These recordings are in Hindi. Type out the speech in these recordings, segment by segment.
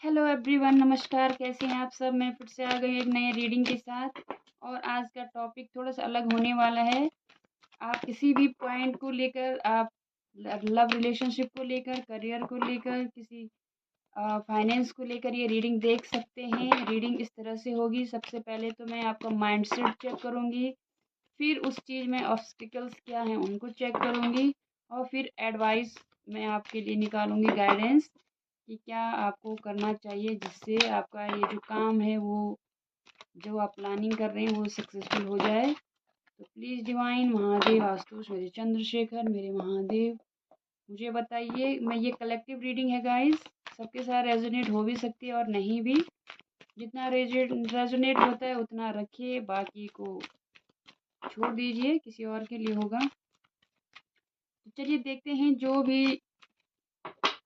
हेलो एवरीवन, नमस्कार। कैसे हैं आप सब। मैं फिर से आ गई एक नई रीडिंग के साथ। और आज का टॉपिक थोड़ा सा अलग होने वाला है। आप किसी भी पॉइंट को लेकर, आप लव रिलेशनशिप को लेकर, करियर को लेकर, किसी फाइनेंस को लेकर ये रीडिंग देख सकते हैं। रीडिंग इस तरह से होगी। सबसे पहले तो मैं आपका माइंडसेट चेक करूँगी, फिर उस चीज़ में ऑब्स्टिकल्स क्या हैं उनको चेक करूँगी, और फिर एडवाइस मैं आपके लिए निकालूँगी, गाइडेंस कि क्या आपको करना चाहिए जिससे आपका ये जो काम है, वो जो आप प्लानिंग कर रहे हैं, वो सक्सेसफुल हो जाए। तो प्लीज़ डिवाइन, महादेव, आशुतोष, मेरे चंद्रशेखर, मेरे महादेव, मुझे बताइए। मैं ये कलेक्टिव रीडिंग है गाइस, सबके साथ रेजोनेट हो भी सकती है और नहीं भी। जितना रेजोनेट होता है उतना रखिए, बाकी को छोड़ दीजिए, किसी और के लिए होगा। तो चलिए देखते हैं, जो भी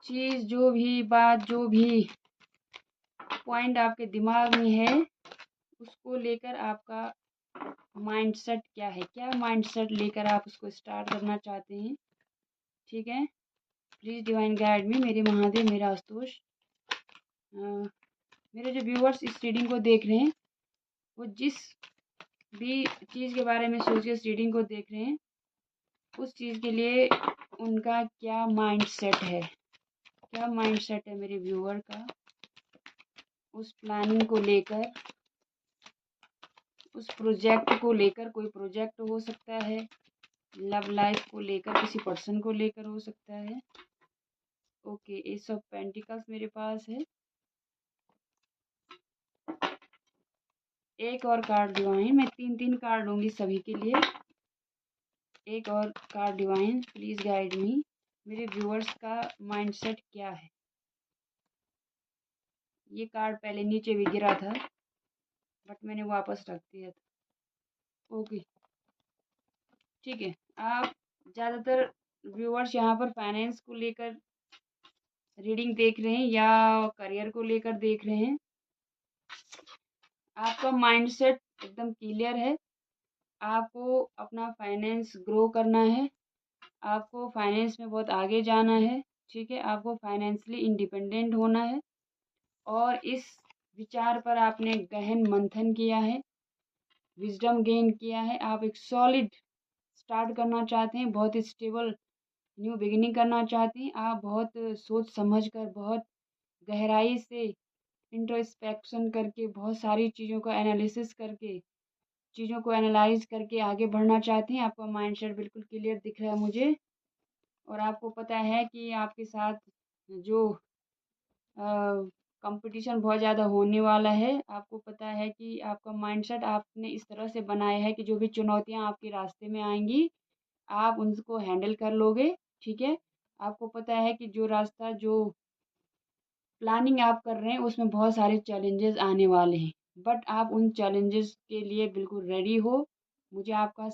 चीज़, जो भी बात, जो भी पॉइंट आपके दिमाग में है, उसको लेकर आपका माइंडसेट क्या है, क्या माइंडसेट लेकर आप उसको स्टार्ट करना चाहते हैं। ठीक है, प्लीज़ डिवाइन गाइड मी, मेरे महादेव, मेरा आशुतोष। मेरे जो व्यूअर्स इस रीडिंग को देख रहे हैं, वो जिस भी चीज़ के बारे में सोच के इस रीडिंग को देख रहे हैं, उस चीज़ के लिए उनका क्या माइंडसेट है, क्या माइंडसेट है मेरे व्यूअर का उस प्लानिंग को लेकर, उस प्रोजेक्ट को लेकर। कोई प्रोजेक्ट हो सकता है, लव लाइफ को लेकर, किसी पर्सन को लेकर हो सकता है। ओके, एस ऑफ पेंटिकल्स मेरे पास है। एक और कार्ड डिवाइन, मैं तीन तीन कार्ड लूँगी सभी के लिए। एक और card divine, please guide me, मेरे व्यूअर्स का माइंडसेट क्या है। ये कार्ड पहले नीचे भी गिरा था, बट मैंने वापस रख दिया था। ओके, ठीक है। आप ज़्यादातर व्यूअर्स यहाँ पर फाइनेंस को लेकर रीडिंग देख रहे हैं या करियर को लेकर देख रहे हैं। आपका माइंडसेट एकदम क्लियर है। आपको अपना फाइनेंस ग्रो करना है, आपको फाइनेंस में बहुत आगे जाना है। ठीक है, आपको फाइनेंशियली इंडिपेंडेंट होना है। और इस विचार पर आपने गहन मंथन किया है, विजडम गेन किया है। आप एक सॉलिड स्टार्ट करना चाहते हैं, बहुत स्टेबल न्यू बिगिनिंग करना चाहते हैं। आप बहुत सोच समझ कर, बहुत गहराई से इंट्रोस्पेक्शन करके, बहुत सारी चीज़ों का एनालिसिस करके, चीज़ों को एनालाइज करके आगे बढ़ना चाहते हैं। आपका माइंडसेट बिल्कुल क्लियर दिख रहा है मुझे। और आपको पता है कि आपके साथ जो कंपटीशन बहुत ज़्यादा होने वाला है। आपको पता है कि आपका माइंडसेट आपने इस तरह से बनाया है कि जो भी चुनौतियां आपके रास्ते में आएंगी, आप उनको हैंडल कर लोगे। ठीक है, आपको पता है कि जो रास्ता, जो प्लानिंग आप कर रहे हैं, उसमें बहुत सारे चैलेंजेस आने वाले हैं, बट आप उन चैलेंजेस के लिए बिल्कुल रेडी हो। मुझे आपका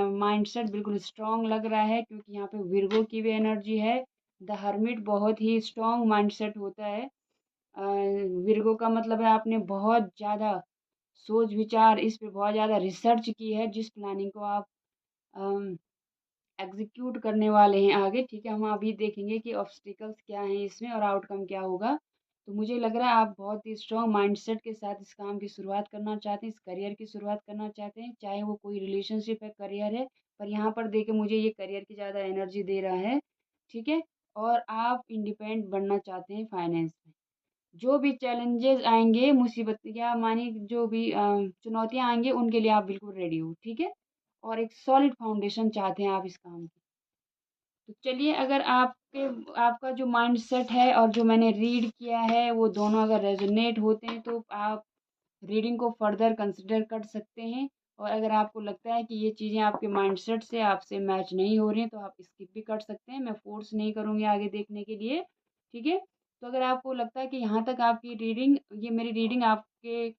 माइंडसेट बिल्कुल स्ट्रांग लग रहा है, क्योंकि यहाँ पे विर्गो की भी एनर्जी है। द हर्मिट बहुत ही स्ट्रांग माइंडसेट होता है। विर्गो का मतलब है आपने बहुत ज़्यादा सोच विचार, इस पे बहुत ज़्यादा रिसर्च की है, जिस प्लानिंग को आप एग्जीक्यूट करने वाले हैं आगे। ठीक है, हम अभी देखेंगे कि ऑब्स्टिकल्स क्या हैं इसमें और आउटकम क्या होगा। तो मुझे लग रहा है आप बहुत ही स्ट्रॉन्ग माइंडसेट के साथ इस काम की शुरुआत करना चाहते हैं, इस करियर की शुरुआत करना चाहते हैं, चाहे वो कोई रिलेशनशिप है, करियर है। पर यहाँ पर देखे मुझे ये करियर की ज़्यादा एनर्जी दे रहा है। ठीक है, और आप इंडिपेंडेंट बनना चाहते हैं फाइनेंस में। जो भी चैलेंजेस आएंगे, मुसीबत या मानिए जो भी चुनौतियाँ आएंगी, उनके लिए आप बिल्कुल रेडी हो। ठीक है, और एक सॉलिड फाउंडेशन चाहते हैं आप इस काम की। तो चलिए, अगर आपका जो माइंडसेट है और जो मैंने रीड किया है, वो दोनों अगर रेजोनेट होते हैं, तो आप रीडिंग को फर्दर कंसिडर कर सकते हैं। और अगर आपको लगता है कि ये चीज़ें आपके माइंडसेट से आपसे मैच नहीं हो रही हैं, तो आप स्किप भी कर सकते हैं। मैं फोर्स नहीं करूँगी आगे देखने के लिए। ठीक है, तो अगर आपको लगता है कि यहाँ तक आपकी रीडिंग, ये मेरी रीडिंग आपके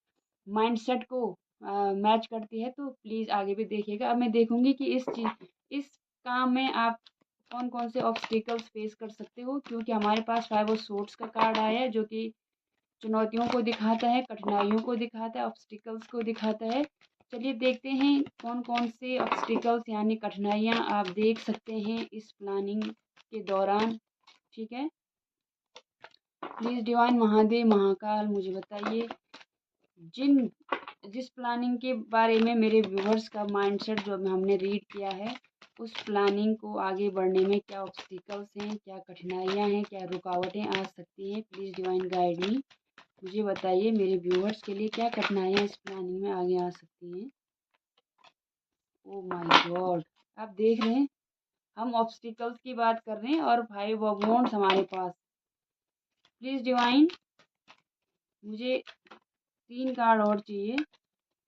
माइंडसेट को मैच करती है, तो प्लीज़ आगे भी देखिएगा। अब मैं देखूँगी कि इस काम में आप कौन कौन से ऑब्स्टिकल्स फेस कर सकते हो, क्योंकि हमारे पास 5 ऑफ सोर्ड्स का कार्ड आया है, जो कि चुनौतियों को दिखाता है, कठिनाइयों को दिखाता है, ऑब्स्टिकल्स को दिखाता है। चलिए देखते हैं कौन कौन से ऑब्स्टिकल्स यानी कठिनाइयाँ आप देख सकते हैं इस प्लानिंग के दौरान। ठीक है, प्लीज़ डिवाइन महादेव महाकाल मुझे बताइए जिस प्लानिंग के बारे में मेरे व्यूवर्स का माइंडसेट जो हमने रीड किया है, उस प्लानिंग को आगे बढ़ने में क्या ऑब्स्टिकल्स हैं, क्या कठिनाइयाँ हैं, क्या रुकावटें आ सकती हैं। प्लीज़ डिवाइन गाइड मी, मुझे बताइए मेरे व्यूवर्स के लिए क्या कठिनाइयाँ इस प्लानिंग में आगे आ सकती हैं। ओ माय गॉड, आप देख रहे हैं हम ऑब्स्टिकल्स की बात कर रहे हैं और 5 ऑफ वांड्स हमारे पास। प्लीज़ डिवाइन मुझे 3 कार्ड और चाहिए।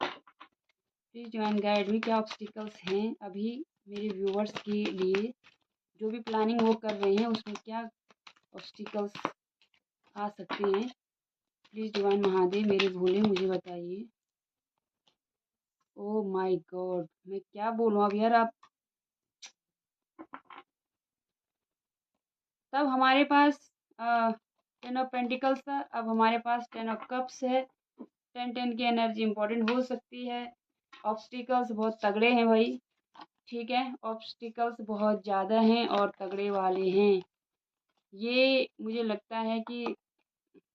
प्लीज़ डिवाइन गाइड मी, क्या ऑब्स्टिकल्स हैं अभी मेरे व्यूवर्स के लिए, जो भी प्लानिंग वो कर रहे हैं उसमें क्या ऑब्स्टिकल्स आ सकते हैं। प्लीज़ डिवाइन महादेव मेरे भोले मुझे बताइए। ओह माय गॉड, मैं क्या बोलूँ अब यार। आप तब हमारे पास 10 ऑफ पेंटिकल्स था, अब हमारे पास 10 ऑफ कप्स है। 10 की एनर्जी इंपॉर्टेंट हो सकती है। ऑब्स्टिकल्स बहुत तगड़े हैं भाई, ठीक है, ऑब्स्टिकल्स बहुत ज़्यादा हैं और तगड़े वाले हैं। ये मुझे लगता है कि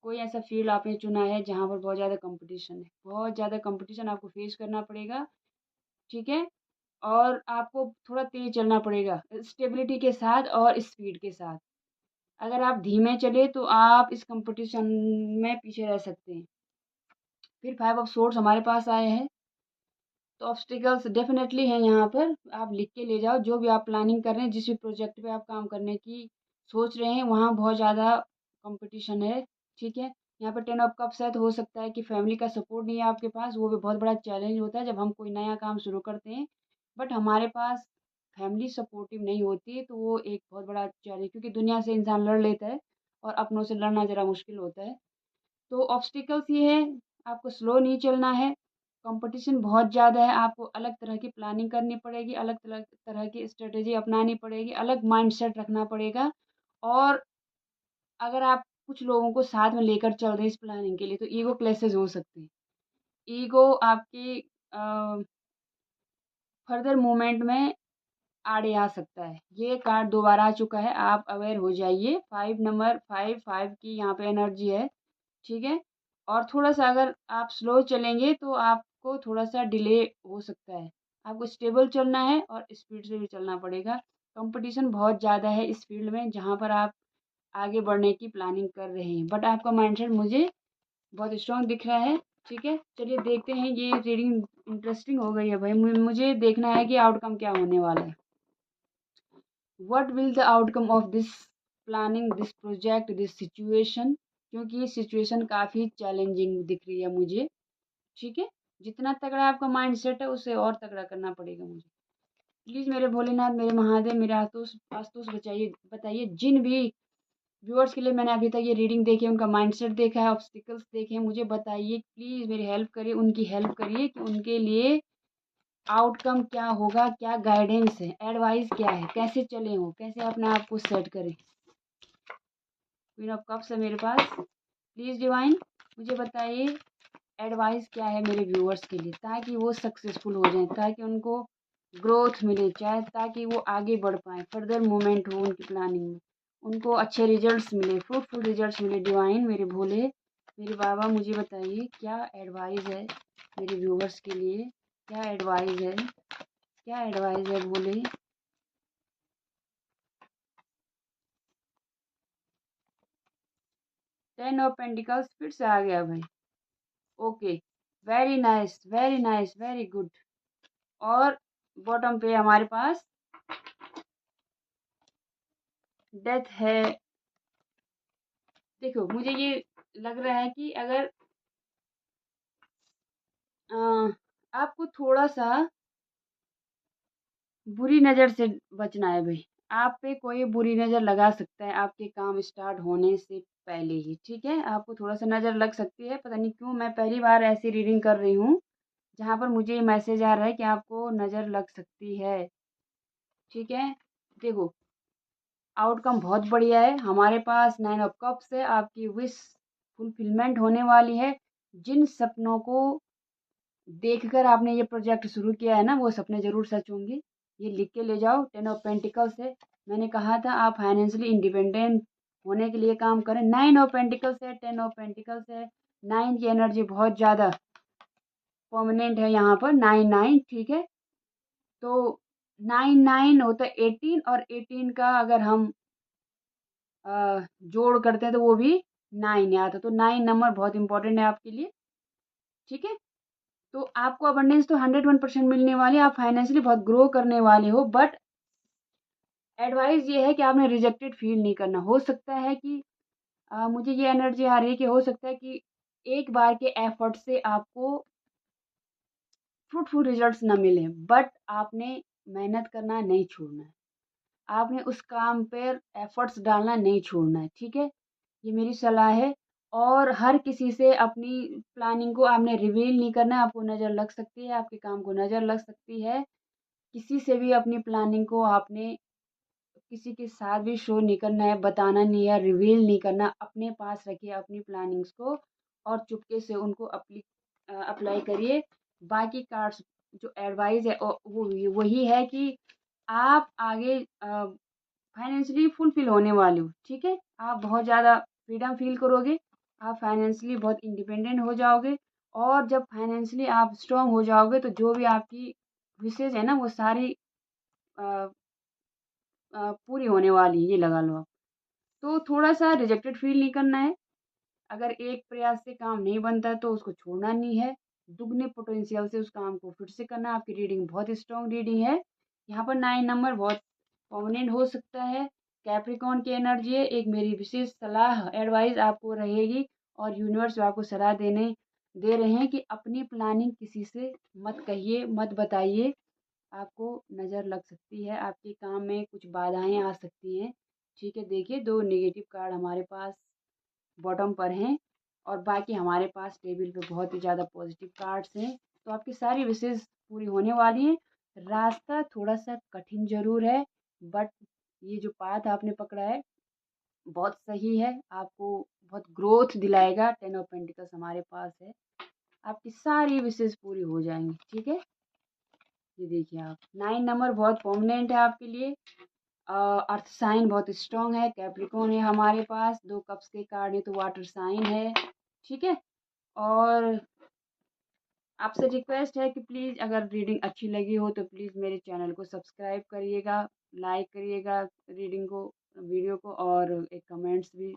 कोई ऐसा फील्ड आपने चुना है जहाँ पर बहुत ज़्यादा कंपटीशन है, बहुत ज़्यादा कंपटीशन आपको फेस करना पड़ेगा, ठीक है। और आपको थोड़ा तेज़ चलना पड़ेगा, स्टेबिलिटी के साथ और स्पीड के साथ। अगर आप धीमे चले तो आप इस कंपटीशन में पीछे रह सकते हैं। फिर 5 ऑफ सोर्ड्स हमारे पास आए हैं, तो ऑब्स्टिकल्स डेफिनेटली हैं यहाँ पर। आप लिख के ले जाओ, जो भी आप प्लानिंग कर रहे हैं, जिस भी प्रोजेक्ट पे आप काम करने की सोच रहे हैं, वहाँ बहुत ज़्यादा कंपटीशन है, ठीक है। यहाँ पर 10 ऑफ कप्स है, तो हो सकता है कि फैमिली का सपोर्ट नहीं है आपके पास, वो भी बहुत बड़ा चैलेंज होता है जब हम कोई नया काम शुरू करते हैं। बट हमारे पास फैमिली सपोर्टिव नहीं होती है, तो वो एक बहुत बड़ा चैलेंज, क्योंकि दुनिया से इंसान लड़ लेता है और अपनों से लड़ना ज़रा मुश्किल होता है। तो ऑब्स्टिकल्स ये है, आपको स्लो नहीं चलना है, कंपटीशन बहुत ज़्यादा है, आपको अलग तरह की प्लानिंग करनी पड़ेगी, अलग तरह तरह की स्ट्रेटेजी अपनानी पड़ेगी, अलग माइंडसेट रखना पड़ेगा। और अगर आप कुछ लोगों को साथ में लेकर चल रहे हैं इस प्लानिंग के लिए, तो ईगो क्लैशेस हो सकते हैं। ईगो आपके फर्दर मूवमेंट में आड़े आ सकता है। ये कार्ड दोबारा आ चुका है, आप अवेयर हो जाइए। 5 नंबर 5 की यहाँ पे एनर्जी है, ठीक है। और थोड़ा-सा अगर आप स्लो चलेंगे तो आपको थोड़ा-सा डिले हो सकता है। आपको स्टेबल चलना है और स्पीड से भी चलना पड़ेगा। कंपटीशन बहुत ज़्यादा है इस फील्ड में जहाँ पर आप आगे बढ़ने की प्लानिंग कर रहे हैं। बट आपका माइंडसेट मुझे बहुत स्ट्रॉन्ग दिख रहा है, ठीक है। चलिए देखते हैं, ये रीडिंग इंटरेस्टिंग हो गई है भाई। मुझे देखना है कि आउटकम क्या होने वाला है। What will the outcome of this planning, this project, this situation, क्योंकि ये सिचुएशन काफ़ी चैलेंजिंग दिख रही है मुझे, ठीक है। जितना तगड़ा आपका माइंड सेट है उससे और तगड़ा करना पड़ेगा मुझे। प्लीज़ मेरे भोलेनाथ, मेरे महादेव, मेरे आतोष आस्तोष बचाइए, बताइए जिन भी व्यूअर्स के लिए मैंने अभी तक ये रीडिंग देखी है, उनका माइंडसेट देखा है, ऑब्स्टिकल्स देखे हैं, मुझे बताइए प्लीज़, मेरी हेल्प करिए, उनकी हेल्प करिए कि उनके लिए आउटकम क्या होगा, क्या गाइडेंस है, एडवाइस क्या है, कैसे चले हो, कैसे अपने आप को सेट करें। क्वीन ऑफ कप्स है मेरे पास। प्लीज़ डिवाइन मुझे बताइए एडवाइस क्या है मेरे व्यूअर्स के लिए, ताकि वो सक्सेसफुल हो जाएं, ताकि उनको ग्रोथ मिले, चाहे ताकि वो आगे बढ़ पाएँ, फर्दर मूवमेंट हो उनकी प्लानिंग में, उनको अच्छे रिजल्ट्स मिले, फ्रूटफुल रिजल्ट्स मिले। डिवाइन मेरे भोले, मेरे बाबा, मुझे बताइए क्या एडवाइस है मेरे व्यूअर्स के लिए, क्या एडवाइस है, क्या एडवाइस है भोले। 10 ऑफ पेंटिकल्स फिर से आ गया भाई। Okay, very nice, very nice, very good. और बॉटम पे हमारे पास डेथ है। देखो मुझे ये लग रहा है कि अगर आपको थोड़ा-सा बुरी नज़र से बचना है भाई। आप पे कोई बुरी नज़र लगा सकता है आपके काम स्टार्ट होने से पहले ही, ठीक है? आपको थोड़ा-सा नज़र लग सकती है, पता नहीं क्यों मैं पहली बार ऐसी रीडिंग कर रही हूँ, जहाँ पर मुझे ये मैसेज आ रहा है कि आपको नज़र लग सकती है, ठीक है? देखो, आउटकम बहुत बढ़िया है। हमारे पास 9 ऑफ कप्स है, आपकी विश फुलफिलमेंट होने वाली है। जिन सपनों को देखकर आपने ये प्रोजेक्ट शुरू किया है ना, वो सपने ज़रूर सच होंगे। ये लिख के ले जाओ। 10 ऑफ पेंटिकल्स है, मैंने कहा था आप फाइनेंशियली इंडिपेंडेंट होने के लिए काम करें। 9 ऑफ पेंटिकल्स है, 10 ऑफ पेंटिकल्स है। 9 की एनर्जी बहुत ज़्यादा परमानेंट है यहाँ पर, 9 ठीक है। तो 9 होता है 18, और 18 का अगर हम जोड़ करते हैं तो वो भी 9 ही आता है। तो 9 नंबर बहुत इंपॉर्टेंट है आपके लिए, ठीक है। तो आपको अबंडेंस तो 101% मिलने वाली है, आप फाइनेंशियली बहुत ग्रो करने वाले हो। बट एडवाइस ये है कि आपने रिजेक्टेड फील नहीं करना। हो सकता है कि मुझे ये एनर्जी आ रही है कि हो सकता है कि एक बार के एफर्ट से आपको फ्रूटफुल रिजल्ट्स ना मिले, बट आपने मेहनत करना नहीं छोड़ना है, आपने उस काम पर एफर्ट्स डालना नहीं छोड़ना है, ठीक है। ये मेरी सलाह है। और हर किसी से अपनी प्लानिंग को आपने रिवील नहीं करना है, आपको नज़र लग सकती है, आपके काम को नज़र लग सकती है। किसी से भी अपनी प्लानिंग को आपने किसी के साथ भी शो नहीं करना है, बताना नहीं है, रिवील नहीं करना। अपने पास रखिए अपनी प्लानिंग्स को, और चुपके से उनको अप्लाई करिए। बाकी कार्ड्स जो एडवाइस है वो वही है कि आप आगे फाइनेंशियली फुलफिल होने वाले हो, ठीक है। आप बहुत ज़्यादा फ्रीडम फील करोगे, आप फाइनेंशियली बहुत इंडिपेंडेंट हो जाओगे। और जब फाइनेंशियली आप स्ट्रांग हो जाओगे तो जो भी आपकी विशेज़ है ना वो सारी अ, पूरी होने वाली है, ये लगा लो आप। तो थोड़ा-सा रिजेक्टेड फ़ील नहीं करना है। अगर एक प्रयास से काम नहीं बनता है तो उसको छोड़ना नहीं है। दुगने पोटेंशियल से उस काम को फिर से करना है। आपकी रीडिंग बहुत स्ट्रॉन्ग रीडिंग है। यहाँ पर 9 नंबर बहुत प्रोमिनेंट हो सकता है। कैप्रिकॉर्न की एनर्जी है। एक मेरी विशेष सलाह एडवाइस आपको रहेगी, और यूनिवर्स आपको सलाह दे रहे हैं कि अपनी प्लानिंग किसी से मत कहिए, मत बताइए। आपको नज़र लग सकती है, आपके काम में कुछ बाधाएँ आ सकती हैं। ठीक है, देखिए 2 नेगेटिव कार्ड हमारे पास बॉटम पर हैं, और बाकी हमारे पास टेबल पे बहुत ही ज़्यादा पॉजिटिव कार्ड्स हैं। तो आपकी सारी विशेज़ पूरी होने वाली हैं। रास्ता थोड़ा-सा कठिन ज़रूर है, बट ये जो पाथ आपने पकड़ा है बहुत सही है। आपको बहुत ग्रोथ दिलाएगा। 10 ऑफ पेंटिकल्स हमारे पास है। आपकी सारी विशेज़ पूरी हो जाएँगी, ठीक है। ये देखिए आप 9 नंबर बहुत परमानेंट है आपके लिए। अर्थ साइन बहुत स्ट्रॉन्ग है। कैप्रिकॉर्न है हमारे पास। 2 कप्स के कार्ड है तो वाटर साइन है, ठीक है। और आपसे रिक्वेस्ट है कि प्लीज़ अगर रीडिंग अच्छी लगी हो तो प्लीज़ मेरे चैनल को सब्सक्राइब करिएगा, लाइक करिएगा रीडिंग को, वीडियो को, और एक कमेंट्स भी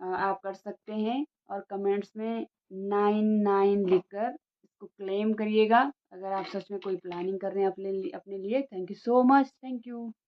आप कर सकते हैं। और कमेंट्स में 99 लिखकर इसको क्लेम करिएगा, अगर आप सच में कोई प्लानिंग कर रहे हैं अपने लिए। Thank you so much. Thank you.